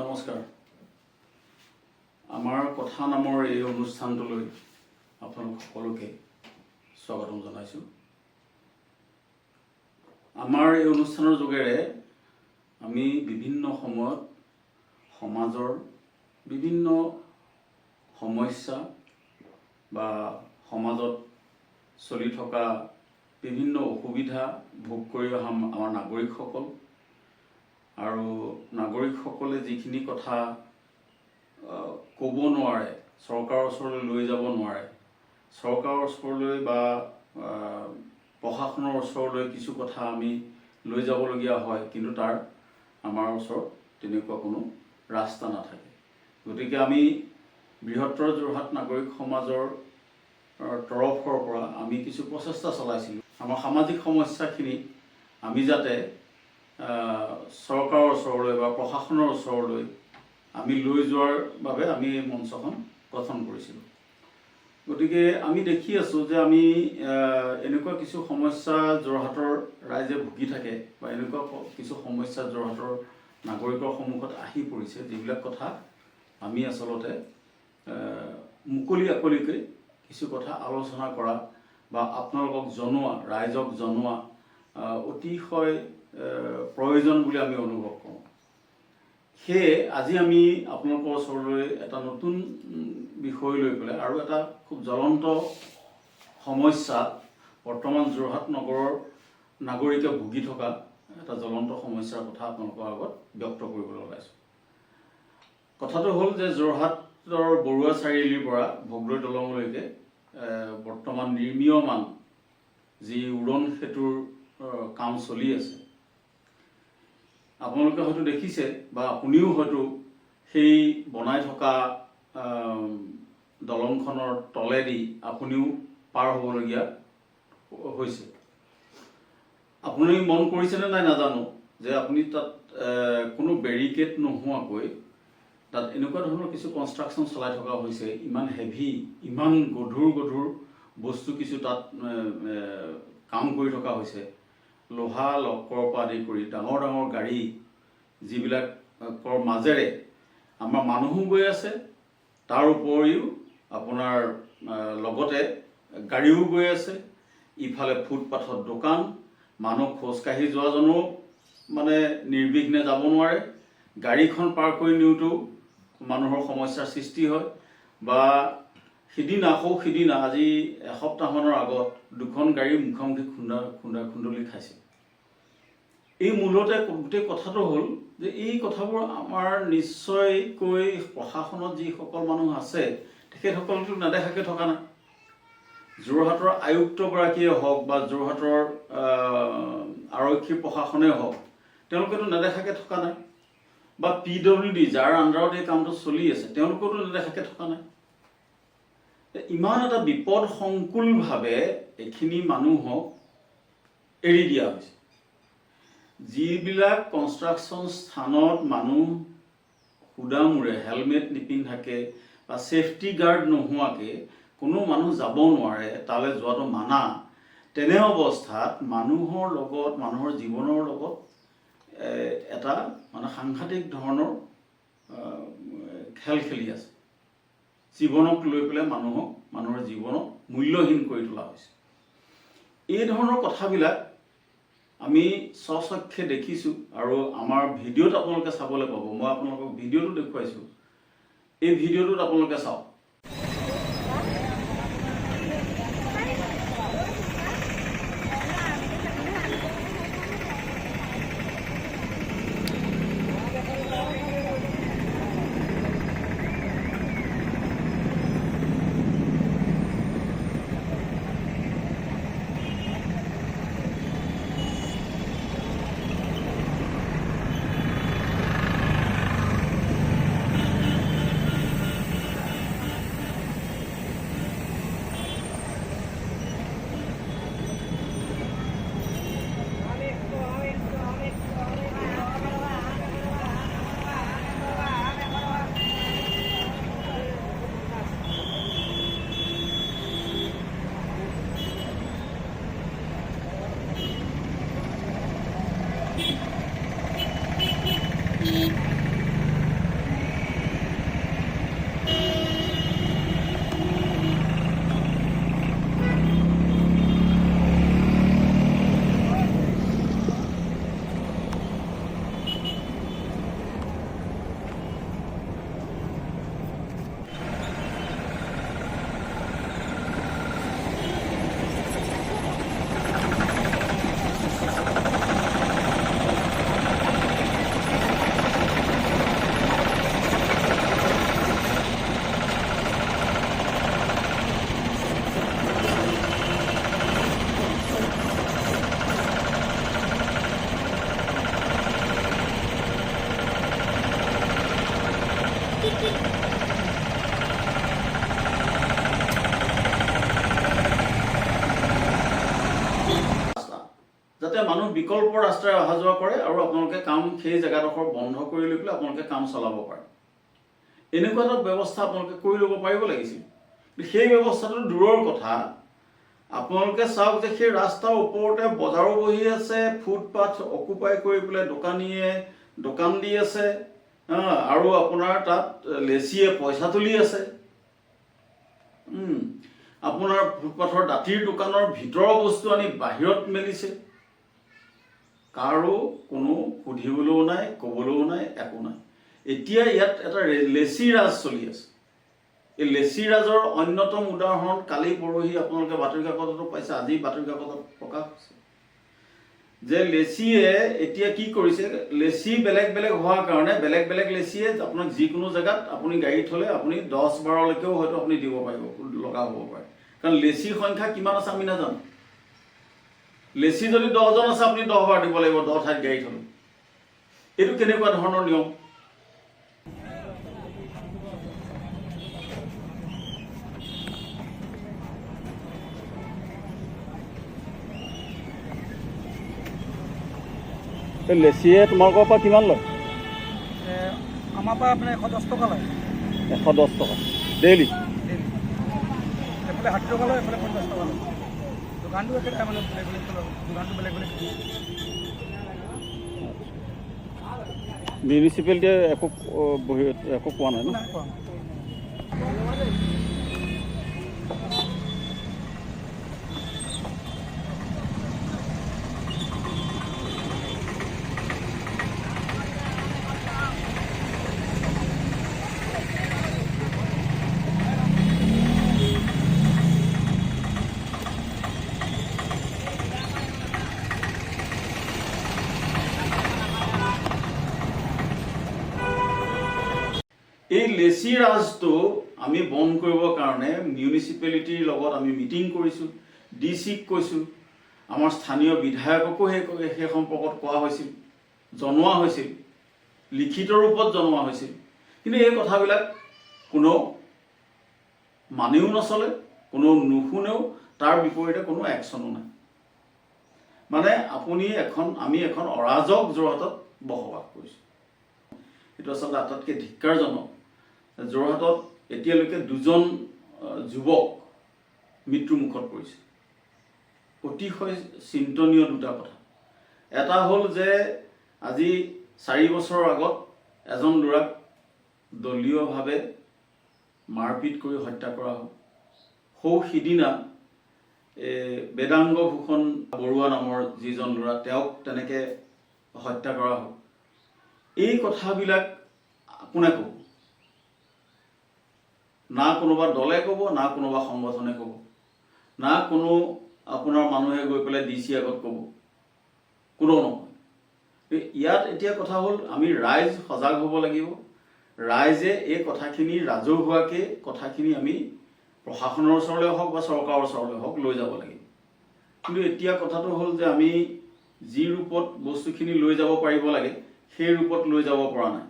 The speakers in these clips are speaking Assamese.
নমস্কাৰ। আমাৰ কথা নামৰ এই অনুষ্ঠানটোলৈ আপোনালোক সকলোকে স্বাগতম জনাইছোঁ। আমাৰ এই অনুষ্ঠানৰ যোগেৰে আমি বিভিন্ন সময়ত সমাজৰ বিভিন্ন সমস্যা বা সমাজত চলি থকা বিভিন্ন অসুবিধা ভোগ কৰি অহা আমাৰ নাগৰিকসকল আৰু নাগৰিকসকলে যিখিনি কথা ক'ব নোৱাৰে, চৰকাৰৰ ওচৰলৈ লৈ যাব নোৱাৰে, চৰকাৰৰ ওচৰলৈ বা প্ৰশাসনৰ ওচৰলৈ কিছু কথা আমি লৈ যাবলগীয়া হয়, কিন্তু তাৰ আমাৰ ওচৰত তেনেকুৱা কোনো ৰাস্তা নাথাকে। গতিকে আমি বৃহত্তৰ যোৰহাট নাগৰিক সমাজৰ তৰফৰ পৰা আমি কিছু প্ৰচেষ্টা চলাইছিলোঁ। আমাৰ সামাজিক সমস্যাখিনি আমি যাতে চৰকাৰৰ ওচৰলৈ বা প্ৰশাসনৰ ওচৰলৈ আমি লৈ যোৱাৰ বাবে আমি এই মঞ্চখন গঠন কৰিছিলোঁ। গতিকে আমি দেখি আছোঁ যে আমি এনেকুৱা কিছু সমস্যা যোৰহাটৰ ৰাইজে ভুগি থাকে বা এনেকুৱা কিছু সমস্যা যোৰহাটৰ নাগৰিকৰ সন্মুখত আহি পৰিছে, যিবিলাক কথা আমি আচলতে মুকলিকৈ কিছু কথা আলোচনা কৰা বা আপোনালোকক জনোৱা, ৰাইজক জনোৱা অতিশয় প্ৰয়োজন বুলি আমি অনুভৱ কৰোঁ। সেয়ে আজি আমি আপোনালোকৰ ওচৰলৈ এটা নতুন বিষয় লৈ পেলাই আৰু এটা খুব জ্বলন্ত সমস্যা, বৰ্তমান যোৰহাট নগৰৰ নাগৰিকে ভুগি থকা এটা জ্বলন্ত সমস্যাৰ কথা আপোনালোকৰ আগত ব্যক্ত কৰিবলৈ ওলাইছোঁ। কথাটো হ'ল যে যোৰহাটৰ বৰুৱা চাৰিআলিৰ পৰা ভোগদৈ দলঙলৈকে বৰ্তমান নিৰ্মীয়মান যি উৰণ সেতুৰ কাম চলি আছে, আপোনালোকে হয়তো দেখিছে বা আপুনিও হয়তো সেই বনাই থকা দলংখনৰ তলেদি আপুনিও পাৰ হ'বলগীয়া হৈছে। আপুনি মন কৰিছেনে নাই নাজানো যে আপুনি তাত কোনো বেৰিকেড নোহোৱাকৈ তাত এনেকুৱা ধৰণৰ কিছু কনষ্ট্ৰাকশ্যন চলাই থকা হৈছে। ইমান হেভি, ইমান গধুৰ বস্তু কিছু তাত কাম কৰি থকা হৈছে। লোহা লক্কৰৰ পৰা আদি কৰি ডাঙৰ গাড়ী যিবিলাকৰ মাজেৰে আমাৰ মানুহো গৈ আছে, তাৰ উপৰিও আপোনাৰ লগতে গাড়ীও গৈ আছে। ইফালে ফুটপাথত দোকান, মানুহ খোজকাঢ়ি যোৱাজনো মানে নিৰ্বিঘ্নে যাব নোৱাৰে। গাড়ীখন পাৰ কৰি নিওঁতেও মানুহৰ সমস্যাৰ সৃষ্টি হয়। বা সিদিনা আজি এসপ্তাহমানৰ আগত দুখন গাড়ী মুখামুখি খুন্দলি খাইছে। এই মূলতে গোটেই কথাটো হ'ল যে এই কথাবোৰ আমাৰ নিশ্চয়কৈ প্ৰশাসনত যিসকল মানুহ আছে তেখেতসকলতো নেদেখাকৈ থকা নাই। যোৰহাটৰ আয়ুক্তগৰাকীয়ে হওক বা যোৰহাটৰ আৰক্ষী প্ৰশাসনে হওক, তেওঁলোকেতো নেদেখাকৈ থকা নাই। বা PWD যাৰ আণ্ডাৰত এই কামটো চলি আছে, তেওঁলোকেতো নেদেখাকৈ থকা নাই। ইমান এটা বিপদসংকুলভাৱে এইখিনি মানুহক এৰি দিয়া হৈছে। যিবিলাক কনষ্ট্ৰাকশ্যন স্থানত মানুহ সুদামূৰে হেলমেট নিপিন্ধাকে বা ছেফটি গাৰ্ড নোহোৱাকৈ কোনো মানুহ যাব নোৱাৰে, তালৈ যোৱাটো মানা। তেনে অৱস্থাত মানুহৰ জীৱনৰ লগত এটা মানে সাংঘাতিক ধৰণৰ খেল খেলি আছে। জীৱনক লৈ পেলাই মানুহৰ জীৱনক মূল্যহীন কৰি তোলা হৈছে। এই ধৰণৰ কথাবিলাক আমি স্বচক্ষে দেখিছোঁ আৰু আমাৰ ভিডিঅ'ত আপোনালোকে চাবলৈ পাব। মই আপোনালোকক ভিডিঅ'টো দেখুৱাইছোঁ, এই ভিডিঅ'টোত আপোনালোকে চাওক। যাতে মানুহ বিকল্প ৰাস্তাৰে অহা যোৱা কৰে আৰু আপোনালোকে কাম সেই জেগাডোখৰ বন্ধ কৰি লৈ পেলাই আপোনালোকে কাম চলাব পাৰে। এনেকুৱা এটা ব্যৱস্থা আপোনালোকে কৰি ল'ব পাৰিব লাগিছিল। সেই ব্যৱস্থাটো দূৰৰ কথা, আপোনালোকে চাওক যে সেই ৰাস্তাৰ ওপৰতে বজাৰো বহি আছে, ফুটপাথ অকুপাই কৰি পেলাই দোকানীয়ে দোকান দি আছে, আৰু আপোনাৰ তাত লেচিয়ে পইচা তুলি আছে। আপোনাৰ ফুটপাথৰ দাঁতিৰ দোকানৰ ভিতৰৰ বস্তু আনি বাহিৰত মেলিছে। কাৰো কোনো সুধিবলৈও নাই, ক'বলৈও নাই, একো নাই। এতিয়া ইয়াত এটা লেচি ৰাজ চলি আছে। এই লেচি ৰাজৰ অন্যতম উদাহৰণ কালি পৰহি আপোনালোকে বাতৰি কাকততো পাইছে, আজি বাতৰি কাকতত প্ৰকাশ হৈছে যে লেচিয়ে এতিয়া কি কৰিছে, লেচি বেলেগ বেলেগ হোৱাৰ কাৰণে বেলেগ বেলেগ লেচিয়ে আপোনাক যিকোনো জেগাত আপুনি গাড়ী থ'লে আপুনি 10-12লৈকেও হয়তো আপুনি দিব পাৰিব, লগা হ'ব পাৰে। কাৰণ লেচিৰ সংখ্যা কিমান আছে আমি নাজানো। লেচি যদি 10জন আছে আপুনি 10 বাৰ দিব লাগিব 10 ঠাইত গাড়ী থ'লে। এইটো কেনেকুৱা ধৰণৰ নিয়ম? লেচিয়ে তোমালোকৰ পৰা কিমান লয়? আমাৰ পৰা আপোনাৰ 110 টকা লয়। 110 টকা ডেইলি? এফালে 60 টকা লয়, এফালে 50 টকা লয়। দোকানটো একেটাই, মানে বেলেগ বেলেগ দোকানটো বেলেগ বেলেগ। মিউনিচিপালিটিয়ে একো কোৱা নাই ন? এই লেচি ৰাজটো আমি বন্ধ কৰিবৰ কাৰণে মিউনিচিপালিটিৰ লগত আমি মিটিং কৰিছোঁ, ডিচিক কৈছোঁ, আমাৰ স্থানীয় বিধায়ককো সেই সম্পৰ্কত কোৱা হৈছিল, জনোৱা হৈছিল, লিখিত ৰূপত জনোৱা হৈছিল। কিন্তু এই কথাবিলাক কোনেও মানিও নচলে, কোনেও নুশুনেও, তাৰ বিপৰীতে কোনো একশ্যনো নাই। মানে আমি এখন অৰাজক যোৰহাটত বসবাস কৰিছোঁ। এইটো আচলতে আটাইতকৈ ধিক্কাৰজনক। যোৰহাটত এতিয়ালৈকে 2জন যুৱক মৃত্যুমুখত পৰিছে। অতিশয় চিন্তনীয় দুটা কথা। এটা হ'ল যে আজি 4 বছৰৰ আগত এজন ল'ৰাক দলীয়ভাৱে মাৰপিট কৰি হত্যা কৰা হ'ল। সিদিনা বেদাংগ ভূষণ বৰুৱা নামৰ যিজন ল'ৰা, তেওঁক তেনেকৈ হত্যা কৰা হ'ল। এই কথাবিলাক কোনে ক'ব? না কোনোবা দলে ক'ব, না কোনোবা সংগঠনে ক'ব, না কোনো আপোনাৰ মানুহে গৈ পেলাই DC আগত ক'ব, কোনো নহয়। ইয়াত এতিয়া কথা হ'ল আমি ৰাইজ সজাগ হ'ব লাগিব। ৰাইজে এই কথাখিনি ৰাজহুৱাকৈ কথাখিনি আমি প্ৰশাসনৰ ওচৰলৈ হওক বা চৰকাৰৰ ওচৰলৈ হওক লৈ যাব লাগিব। কিন্তু এতিয়া কথাটো হ'ল যে আমি যি ৰূপত বস্তুখিনি লৈ যাব পাৰিব লাগে সেই ৰূপত লৈ যাব পৰা নাই,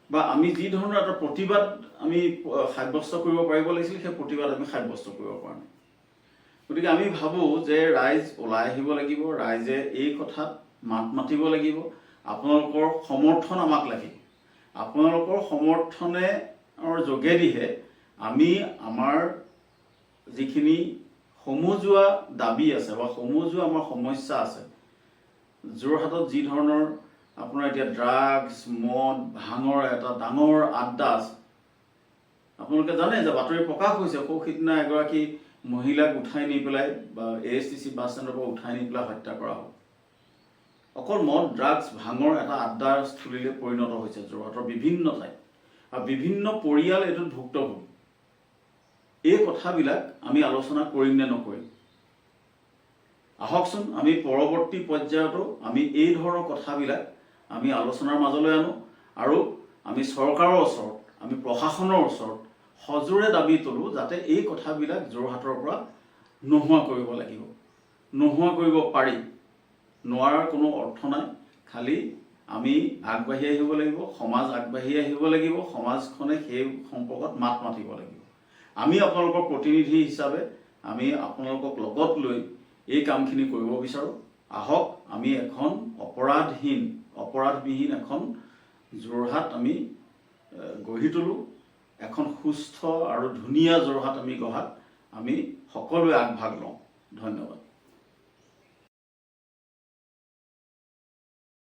বা আমি যি ধৰণৰ এটা প্ৰতিবাদ আমি সাব্যস্ত কৰিব পাৰিব লাগিছিল সেই প্ৰতিবাদ আমি সাব্যস্ত কৰিব পৰা নাই। গতিকে আমি ভাবোঁ যে ৰাইজ ওলাই আহিব লাগিব, ৰাইজে এই কথাত মাত মাতিব লাগিব। আপোনালোকৰ সমৰ্থন আমাক লাগিব। আপোনালোকৰ সমৰ্থনৰ যোগেদিহে আমি আমাৰ যিখিনি সমজুৱা দাবী আছে বা সমজুৱা আমাৰ সমস্যা আছে, যোৰহাটত যি ধৰণৰ আপোনাৰ এতিয়া ড্ৰাগছ, মদ, ভাঙৰ এটা ডাঙৰ আড্ডা আছে। আপোনালোকে জানে যে বাতৰি প্ৰকাশ হৈছে, সিদিনা এগৰাকী মহিলাক উঠাই নি পেলাই বা ASTC বাছ ষ্টেণ্ডৰ পৰা উঠাই নি পেলাই হত্যা কৰা হ'ল। অকল মদ, ড্ৰাগছ, ভাঙৰ এটা আড্ডাৰ স্থলীলৈ পৰিণত হৈছে যোৰহাটৰ বিভিন্ন ঠাইত, আৰু বিভিন্ন পৰিয়াল এইটোত ভুক্তভোগী। এই কথাবিলাক আমি আলোচনা কৰিম নে নকৰিম? আহকচোন আমি পৰৱৰ্তী পৰ্যায়তো আমি এই ধৰণৰ কথাবিলাক আমি আলোচনাৰ মাজলৈ আনো, আৰু আমি চৰকাৰৰ ওচৰত, আমি প্ৰশাসনৰ ওচৰত সজোৰে দাবী তোলোঁ যাতে এই কথাবিলাক যোৰহাটৰ পৰা নোহোৱা কৰিব লাগিব। নোহোৱা কৰিব পাৰি, নোৱাৰাৰ কোনো অৰ্থ নাই। খালি আমি আগবাঢ়ি আহিব লাগিব, সমাজ আগবাঢ়ি আহিব লাগিব, সমাজখনে সেই সম্পৰ্কত মাত মাতিব লাগিব। আমি আপোনালোকৰ প্ৰতিনিধি হিচাপে আমি আপোনালোকক লগত লৈ এই কামখিনি কৰিব বিচাৰোঁ। আহক আমি এখন অপৰাধবিহীন এখন যোৰহাট আমি গঢ়ি তোলোঁ। এখন সুস্থ আৰু ধুনীয়া যোৰহাট আমি গঢ়াত আমি সকলোৱে আগভাগ লওঁ। ধন্যবাদ।